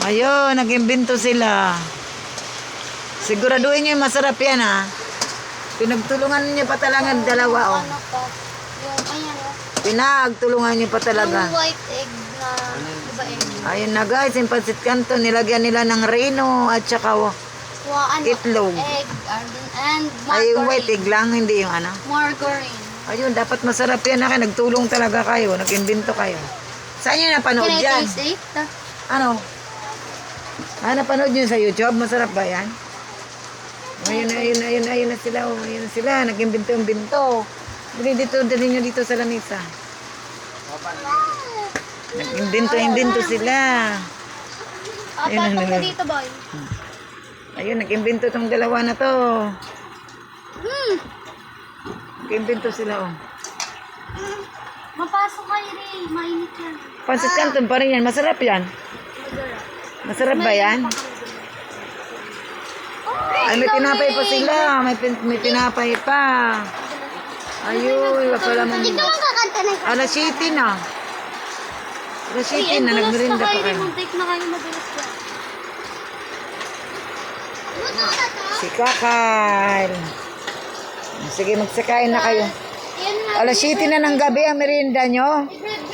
Ayun, nag-imbento sila. Siguraduhin nyo yung masarap yan, ha? Pinagtulungan niyo pa talaga dalawa, oh. Ano pa? Yung, ayan, oh. Pinagtulungan niyo pa talaga. Yung white egg na, diba egg? Ayun na guys, yung pancit canton, nilagyan nila ng reno at saka Ano, itlog. egg, and Ay, yung white margarine. egg lang, hindi yung ano. Margarine. Ayun, dapat masarap yan. Nagtulong talaga kayo, nag-invento kayo. Saan nyo napanood Can I yan? taste it? Ano? Napanood nyo sa YouTube? Masarap ba yan? Ayun na sila. Oh. Ayun na sila, nag-invento. Dali nyo dito sa lamisa. Nag-invento sila. Ayun Patong na. ka dito, boy. Ayun, nag-invento tong dalawa na to. Nag-invento sila, oh. Mapasok kayo rin. Mainit yan. Pancit canton pa rin yan. Masarap yan. Masarap ba yan? Ay, may tinapay pa sila. May tinapay pa. Ayun, wala mo. Hindi naman kakanta na. Alas 7 na. Alas 7 na, nagmerinda pa kayo. Take na kayo madalas ka. Si Kakal. Sige, magsakain na kayo. Alas 7 na ng gabi ang merinda nyo. Bread